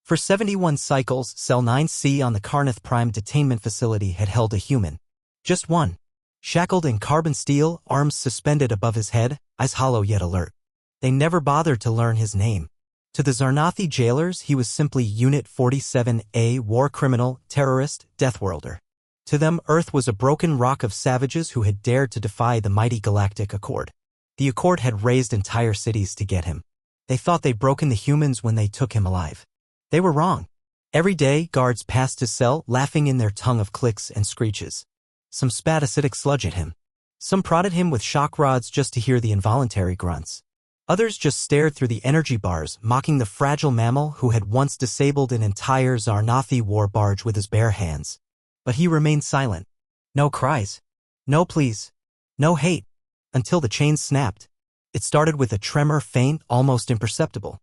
For 71 cycles, Cell 9C on the Karnath Prime detainment facility had held a human. Just one. Shackled in carbon steel, arms suspended above his head, eyes hollow yet alert. They never bothered to learn his name. To the Zarnathi jailers, he was simply Unit 47A, war criminal, terrorist, deathworlder. To them, Earth was a broken rock of savages who had dared to defy the mighty Galactic Accord. The Accord had razed entire cities to get him. They thought they'd broken the humans when they took him alive. They were wrong. Every day, guards passed his cell, laughing in their tongue of clicks and screeches. Some spat acidic sludge at him. Some prodded him with shock rods just to hear the involuntary grunts. Others just stared through the energy bars, mocking the fragile mammal who had once disabled an entire Zarnathi war barge with his bare hands. But he remained silent. No cries. No pleas. No hate. Until the chains snapped. It started with a tremor, faint, almost imperceptible.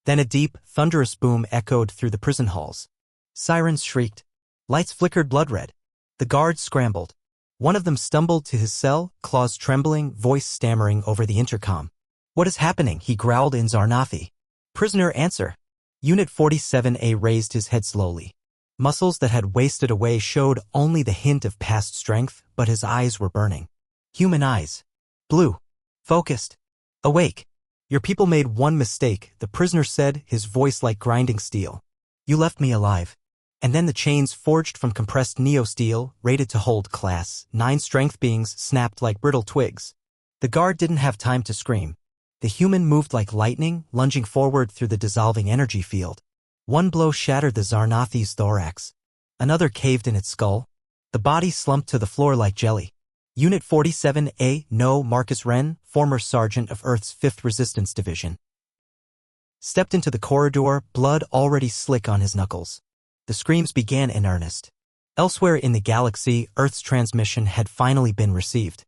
Then a deep, thunderous boom echoed through the prison halls. Sirens shrieked. Lights flickered blood red. The guards scrambled. One of them stumbled to his cell, claws trembling, voice stammering over the intercom. "What is happening?" he growled in Zarnathi. "Prisoner, answer." Unit 47A raised his head slowly. Muscles that had wasted away showed only the hint of past strength, but his eyes were burning. Human eyes. Blue. Focused. Awake. "Your people made one mistake," the prisoner said, his voice like grinding steel. "You left me alive." And then the chains forged from compressed neosteel, rated to hold Class 9 strength beings, snapped like brittle twigs. The guard didn't have time to scream. The human moved like lightning, lunging forward through the dissolving energy field. One blow shattered the Zarnathi's thorax. Another caved in its skull. The body slumped to the floor like jelly. Unit 47A, no, Marcus Wren, former sergeant of Earth's 5th Resistance Division, stepped into the corridor, blood already slick on his knuckles. The screams began in earnest. Elsewhere in the galaxy, Earth's transmission had finally been received.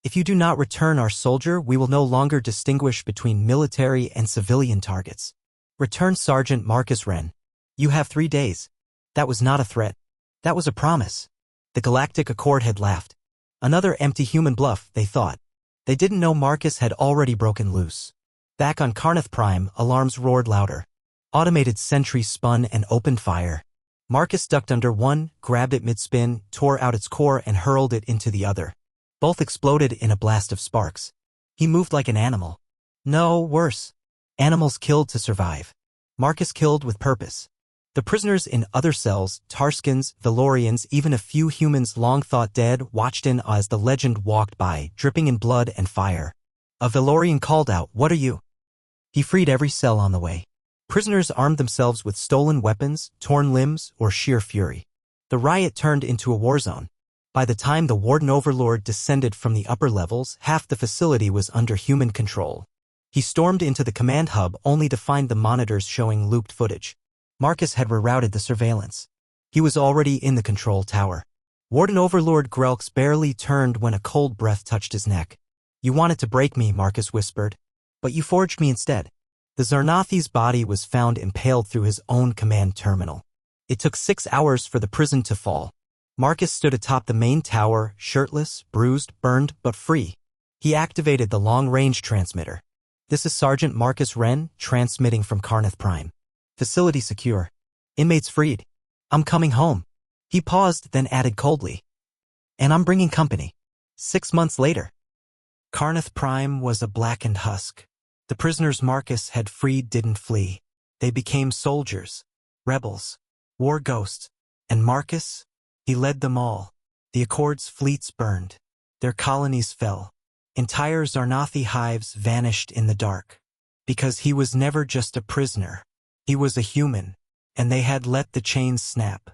"If you do not return our soldier, we will no longer distinguish between military and civilian targets. Return Sergeant Marcus Wren. You have 3 days." That was not a threat. That was a promise. The Galactic Accord had laughed. Another empty human bluff, they thought. They didn't know Marcus had already broken loose. Back on Karnath Prime, alarms roared louder. Automated sentries spun and opened fire. Marcus ducked under one, grabbed it mid-spin, tore out its core and hurled it into the other. Both exploded in a blast of sparks. He moved like an animal. No, worse. Animals killed to survive. Marcus killed with purpose. The prisoners in other cells, Tarskins, Valorians, even a few humans long thought dead, watched in as the legend walked by, dripping in blood and fire. A Valorian called out, "What are you?" He freed every cell on the way. Prisoners armed themselves with stolen weapons, torn limbs, or sheer fury. The riot turned into a war zone. By the time the Warden Overlord descended from the upper levels, half the facility was under human control. He stormed into the command hub only to find the monitors showing looped footage. Marcus had rerouted the surveillance. He was already in the control tower. Warden Overlord Grelks barely turned when a cold breath touched his neck. "You wanted to break me," Marcus whispered. "But you forged me instead." The Zarnathi's body was found impaled through his own command terminal. It took 6 hours for the prison to fall. Marcus stood atop the main tower, shirtless, bruised, burned, but free. He activated the long-range transmitter. "This is Sergeant Marcus Wren, transmitting from Karnath Prime. Facility secure. Inmates freed. I'm coming home." He paused, then added coldly, "And I'm bringing company." 6 months later. Karnath Prime was a blackened husk. The prisoners Marcus had freed didn't flee. They became soldiers, rebels, war ghosts. And Marcus? He led them all. The Accord's fleets burned. Their colonies fell. Entire Zarnathi hives vanished in the dark. Because he was never just a prisoner. He was a human, and they had let the chains snap.